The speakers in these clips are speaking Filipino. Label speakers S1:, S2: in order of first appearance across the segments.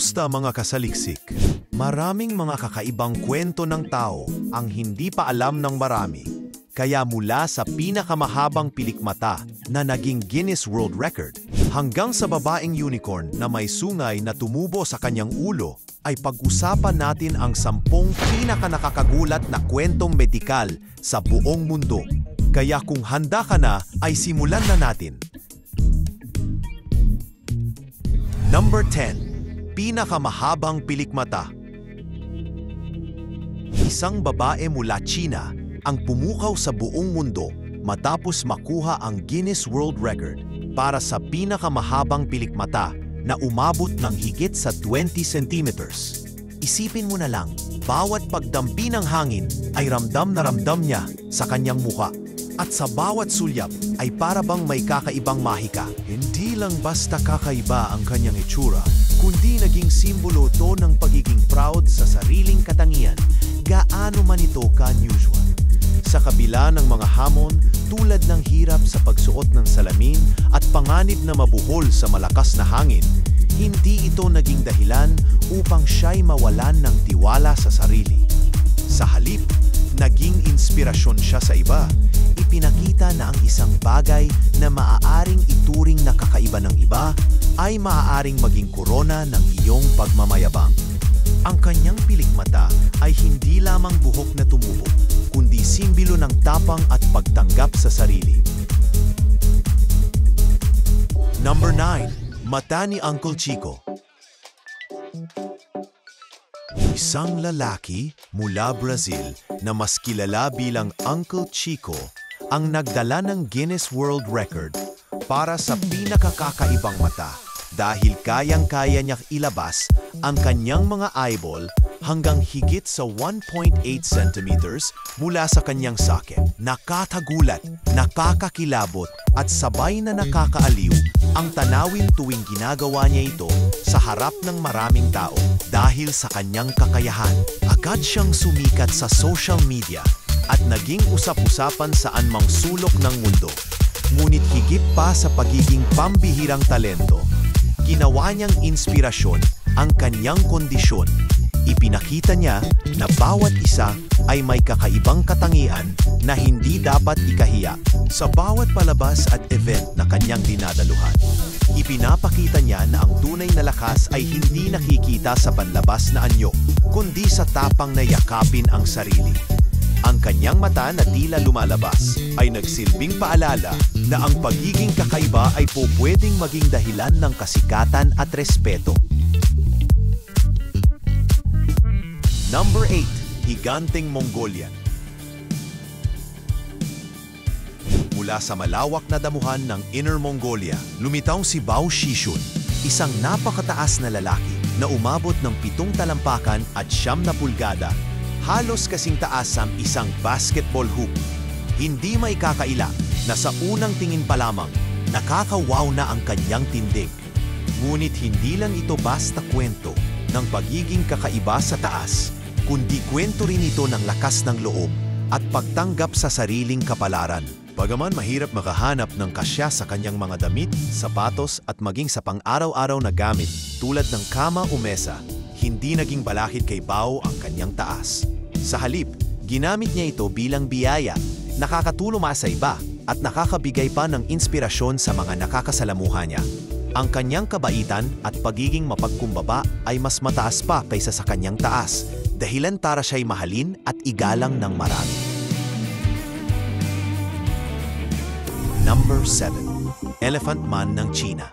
S1: Kamusta mga kasaliksik? Maraming mga kakaibang kwento ng tao ang hindi pa alam ng marami. Kaya mula sa pinakamahabang pilikmata na naging Guinness World Record hanggang sa babaeng unicorn na may sungay na tumubo sa kanyang ulo, ay pag-usapan natin ang 10 pinakanakakagulat na kwentong medikal sa buong mundo. Kaya kung handa ka na, ay simulan na natin. Number 10. Pinakamahabang pilikmata. Isang babae mula China ang pumukaw sa buong mundo matapos makuha ang Guinness World Record para sa pinakamahabang pilikmata na umabot ng higit sa 20 centimeters. Isipin mo na lang, bawat pagdampi ng hangin ay ramdam na ramdam niya sa kanyang muka. At sa bawat sulyap ay para bang may kakaibang mahika. Hindi lang basta kakaiba ang kanyang itsura, kundi naging simbolo ito ng pagiging proud sa sariling katangian, gaano man ito ka-unusual. Sa kabila ng mga hamon tulad ng hirap sa pagsuot ng salamin at panganib na mabuhol sa malakas na hangin, hindi ito naging dahilan upang siya'y mawalan ng tiwala sa sarili. Sa halip, naging inspirasyon siya sa iba. Ipinakita na ang isang bagay na maaaring ituring na kakaiba ng iba ay maaaring maging korona ng iyong pagmamayabang. Ang kanyang pilikmata ay hindi lamang buhok na tumubo, kundi simbolo ng tapang at pagtanggap sa sarili. Number 9. Mata ni Uncle Chico. Isang lalaki mula Brazil na mas kilala bilang Uncle Chico ang nagdala ng Guinness World Record para sa pinakakakaibang mata dahil kayang-kaya niyang ilabas ang kanyang mga eyeball hanggang higit sa 1.8 centimeters mula sa kanyang socket. Nakakagulat, nakakakilabot at sabay na nakakaaliw ang tanawin tuwing ginagawa niya ito sa harap ng maraming tao. Dahil sa kanyang kakayahan, agad siyang sumikat sa social media at naging usap-usapan sa anumang sulok ng mundo. Ngunit higit pa sa pagiging pambihirang talento, ginawa niyang inspirasyon ang kanyang kondisyon. Ipinakita niya na bawat isa ay may kakaibang katangian na hindi dapat ikahiya sa bawat palabas at event na kanyang dinadaluhan. Ipinapakita niya na ang tunay na lakas ay hindi nakikita sa panlabas na anyo, kundi sa tapang na yakapin ang sarili. Ang kanyang mata na tila lumalabas ay nagsilbing paalala na ang pagiging kakaiba ay pwedeng maging dahilan ng kasikatan at respeto. Number 8. Higanteng Mongolian. Mula sa malawak na damuhan ng Inner Mongolia, lumitaw si Bao Shishun, isang napakataas na lalaki na umabot ng 7 talampakan at 9 na pulgada, halos kasing taas ang isang basketball hoop. Hindi may kakaila na sa unang tingin pa lamang, nakakawaw na ang kanyang tindig. Ngunit hindi lang ito basta kwento ng pagiging kakaiba sa taas, kundi kwento rin ito ng lakas ng loob at pagtanggap sa sariling kapalaran. Bagaman mahirap makahanap ng kasya sa kanyang mga damit, sapatos at maging sa pang-araw-araw na gamit tulad ng kama o mesa, hindi naging balakid kay Bao ang kanyang taas. Sa halip, ginamit niya ito bilang biyaya, nakakatulong sa iba at nakakabigay pa ng inspirasyon sa mga nakakasalamuha niya. Ang kanyang kabaitan at pagiging mapagkumbaba ay mas mataas pa kaysa sa kanyang taas, dahilan para siya'y mahalin at igalang ng marami. Number 7. Elephant Man ng China.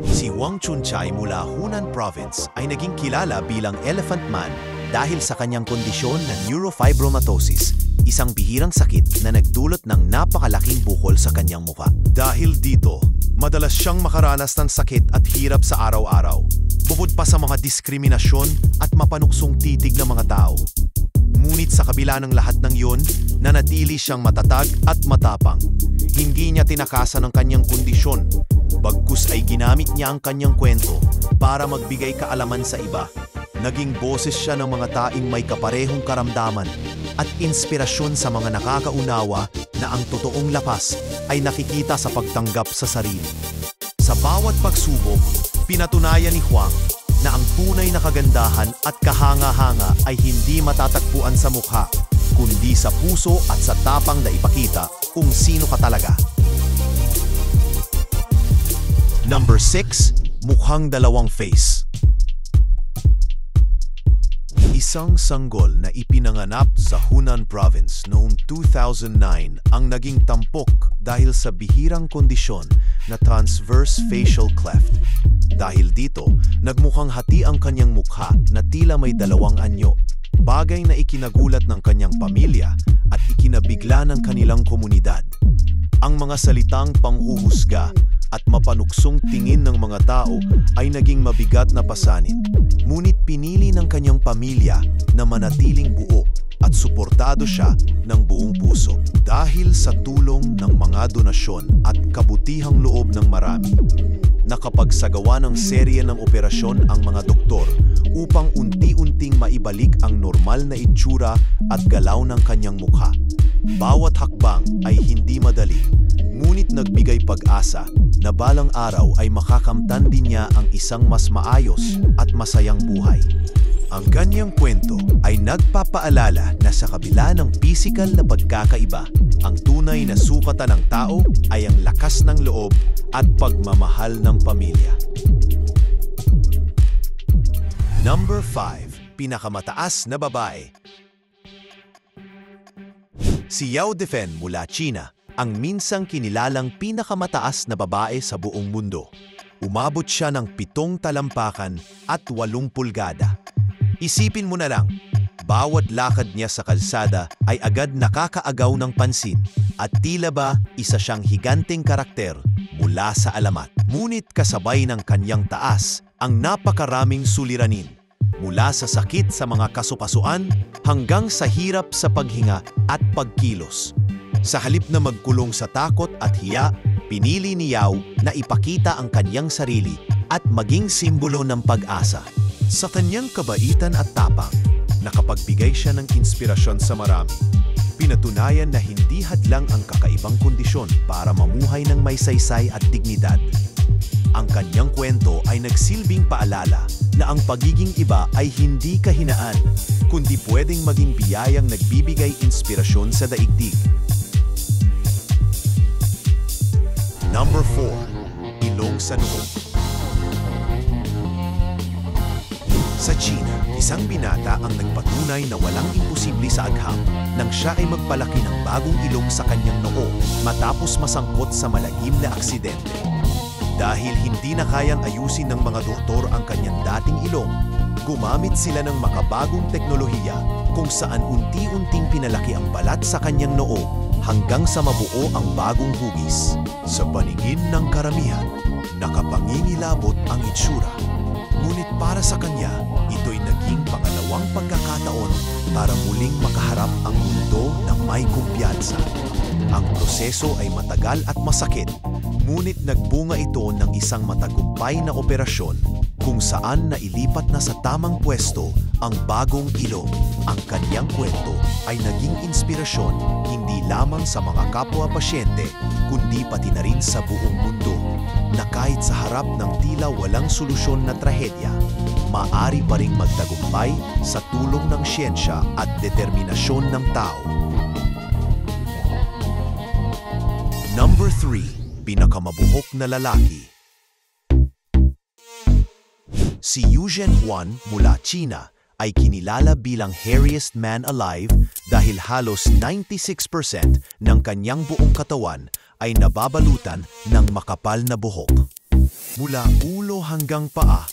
S1: Si Wang Chuncai mula Hunan Province ay naging kilala bilang Elephant Man dahil sa kanyang kondisyon na neurofibromatosis, isang bihirang sakit na nagdulot ng napakalaking bukol sa kanyang mukha. Dahil dito, madalas siyang makaranas ng sakit at hirap sa araw-araw, bukod pa sa mga diskriminasyon at mapanuksong titig ng mga tao. Ngunit sa kabila ng lahat ng iyon, nanatili siyang matatag at matapang. Hindi niya tinakasan ang kanyang kondisyon, bagkus ay ginamit niya ang kanyang kwento para magbigay kaalaman sa iba. Naging boses siya ng mga taing may kaparehong karamdaman at inspirasyon sa mga nakakaunawa na ang totoong lakas ay nakikita sa pagtanggap sa sarili. Sa bawat pagsubok, Pinatunayan ni Huang na ang tunay na kagandahan at kahanga-hanga ay hindi matatagpuan sa mukha, kundi sa puso at sa tapang na ipakita kung sino ka talaga. Number 6, mukhang dalawang face. Isang sanggol na ipinanganap sa Hunan Province noong 2009 ang naging tampok dahil sa bihirang kondisyon na transverse facial cleft. Dahil dito, nagmukhang hati ang kanyang mukha na tila may dalawang anyo, bagay na ikinagulat ng kanyang pamilya at ikinabigla ng kanilang komunidad. Ang mga salitang panghuhusga at mapanuksong tingin ng mga tao ay naging mabigat na pasanin. Ngunit pinili ng kanyang pamilya na manatiling buo at suportado siya ng buong puso. Dahil sa tulong ng mga donasyon at kabutihang loob ng marami, nakapagsagawa ng serye ng operasyon ang mga doktor upang unti-unting maibalik ang normal na itsura at galaw ng kanyang mukha. Bawat hakbang ay hindi madali, ngunit nagbigay pag-asa na balang araw ay makakamtan din niya ang isang mas maayos at masayang buhay. Ang kanyang kwento ay nagpapaalala na sa kabila ng pisikal na pagkakaiba, ang tunay na sukatan ng tao ay ang lakas ng loob at pagmamahal ng pamilya. Number 5, pinakamataas na babae. Si Yao Defen mula China, ang minsang kinilalang pinakamataas na babae sa buong mundo. Umabot siya ng 7 talampakan at 8 pulgada. Isipin mo na lang, bawat lakad niya sa kalsada ay agad nakakaagaw ng pansin at tila ba isa siyang higanteng karakter mula sa alamat. Ngunit kasabay ng kanyang taas ang napakaraming suliranin, mula sa sakit sa mga kasukasuan hanggang sa hirap sa paghinga at pagkilos. Sa halip na magkulong sa takot at hiya, pinili ni Yao na ipakita ang kanyang sarili at maging simbolo ng pag-asa. Sa kanyang kabaitan at tapang, nakapagbigay siya ng inspirasyon sa marami. Pinatunayan na hindi hadlang ang kakaibang kondisyon para mamuhay ng may saysay at dignidad. Ang kanyang kwento ay nagsilbing paalala na ang pagiging iba ay hindi kahinaan, kundi pwedeng maging biyayang nagbibigay inspirasyon sa daigdig. Number 4, ilong sa noo. Sa China, isang binata ang nagpatunay na walang imposible sa agham nang siya ay magpalaki ng bagong ilong sa kanyang noo matapos masangkot sa malagim na aksidente. Dahil hindi na kayang ayusin ng mga doktor ang kanyang dating ilong, gumamit sila ng makabagong teknolohiya kung saan unti-unting pinalaki ang balat sa kanyang noo hanggang sa mabuo ang bagong hugis. Sa paningin ng karamihan, nakapangingilabot ang itsura. Ngunit para sa kanya, ito'y naging pangalawang pagkakataon para muling makaharap ang mundo na may kumpiyansa. Ang proseso ay matagal at masakit, ngunit nagbunga ito ng isang matagumpay na operasyon kung saan nailipat na sa tamang pwesto ang bagong ilong. Ang kanyang kwento ay naging inspirasyon hindi lamang sa mga kapwa-pasyente, kundi pati na rin sa buong mundo, na kahit sa harap ng tila walang solusyon na trahedya, maaari pa ring magtagumpay sa tulong ng siyensya at determinasyon ng tao. Number 3, pinakamabuhok na lalaki. Si Eugene Huan mula China ay kinilala bilang hairiest man alive dahil halos 96% ng kanyang buong katawan ay nababalutan ng makapal na buhok. Mula ulo hanggang paa,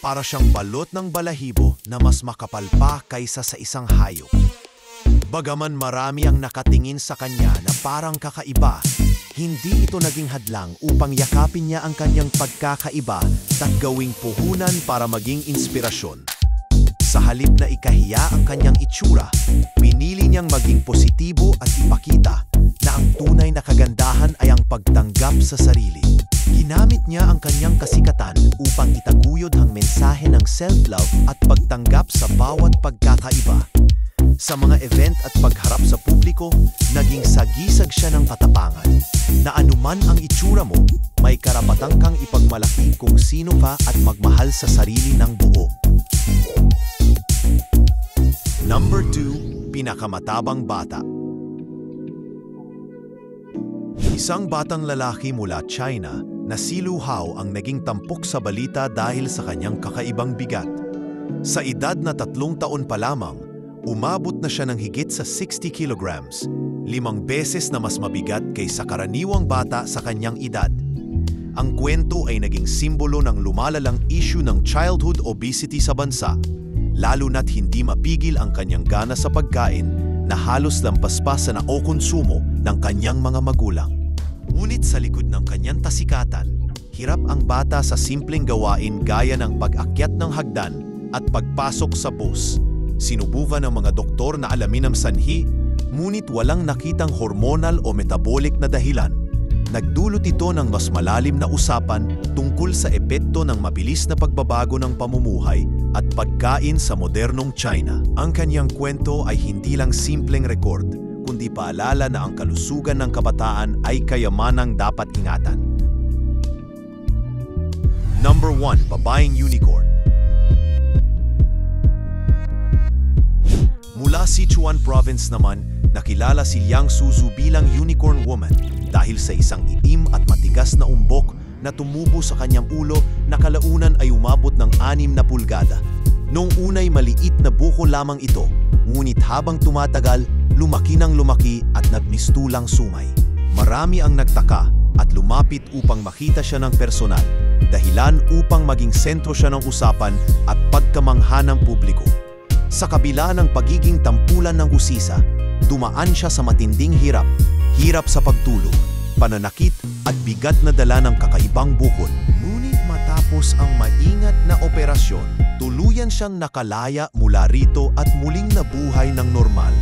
S1: para siyang balot ng balahibo na mas makapal pa kaysa sa isang hayop. Bagaman marami ang nakatingin sa kanya na parang kakaiba, hindi ito naging hadlang upang yakapin niya ang kanyang pagkakaiba at gawing puhunan para maging inspirasyon. Sa halip na ikahiya ang kanyang itsura, pinili niyang maging positibo at ipakita na ang tunay na kagandahan ay ang pagtanggap sa sarili. Ginamit niya ang kanyang kasikatan upang itaguyod ang mensahe ng self-love at pagtanggap sa bawat pagkakaiba. Sa mga event at pagharap sa publiko, naging sagisag siya ng katapangan. na anuman ang itsura mo, may karapatan kang ipagmalaki kung sino ka at magmahal sa sarili ng buo. Number 2, pinakamatabang bata. Isang batang lalaki mula China na si Lu Hao ang naging tampok sa balita dahil sa kanyang kakaibang bigat. Sa edad na 3 taon pa lamang, umabot na siya ng higit sa 60 kilograms, 5 beses na mas mabigat kaysa karaniwang bata sa kanyang edad. Ang kwento ay naging simbolo ng lumalalang issue ng childhood obesity sa bansa, lalo na't hindi mapigil ang kanyang gana sa pagkain na halos lampas pa sa naokonsumo ng kanyang mga magulang. Ngunit sa likod ng kanyang tasikatan, hirap ang bata sa simpleng gawain gaya ng pag-akyat ng hagdan at pagpasok sa bus. Sinubukan ng mga doktor na alamin ang sanhi, ngunit walang nakitang hormonal o metabolic na dahilan. Nagdulot ito ng mas malalim na usapan tungkol sa epekto ng mabilis na pagbabago ng pamumuhay at pagkain sa modernong China. Ang kanyang kwento ay hindi lang simpleng rekord, kundi paalala na ang kalusugan ng kabataan ay kayamanang dapat ingatan. Number 1, babaeng unicorn. Mula Sichuan Province naman, nakilala si Liang Suzu bilang unicorn woman dahil sa isang itim at matigas na umbok na tumubo sa kanyang ulo na kalaunan ay umabot ng 6 na pulgada. Noong unay maliit na buko lamang ito, ngunit habang tumatagal, lumaki ng lumaki at nagmistulang sumay. Marami ang nagtaka at lumapit upang makita siya ng personal, dahilan upang maging sentro siya ng usapan at pagkamangha ng publiko. Sa kabila ng pagiging tampulan ng usisa, dumaan siya sa matinding hirap sa pagtulog, pananakit at bigat na dala ng kakaibang bukol. Ngunit matapos ang maingat na operasyon, tuluyan siyang nakalaya mula rito at muling nabuhay ng normal.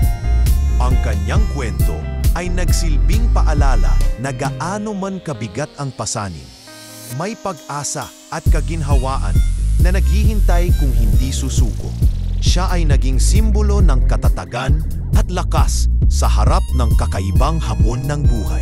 S1: Ang kanyang kwento ay nagsilbing paalala na gaano man kabigat ang pasanin, may pag-asa at kaginhawaan na naghihintay kung hindi susuko. Siya ay naging simbolo ng katatagan at lakas sa harap ng kakaibang hamon ng buhay.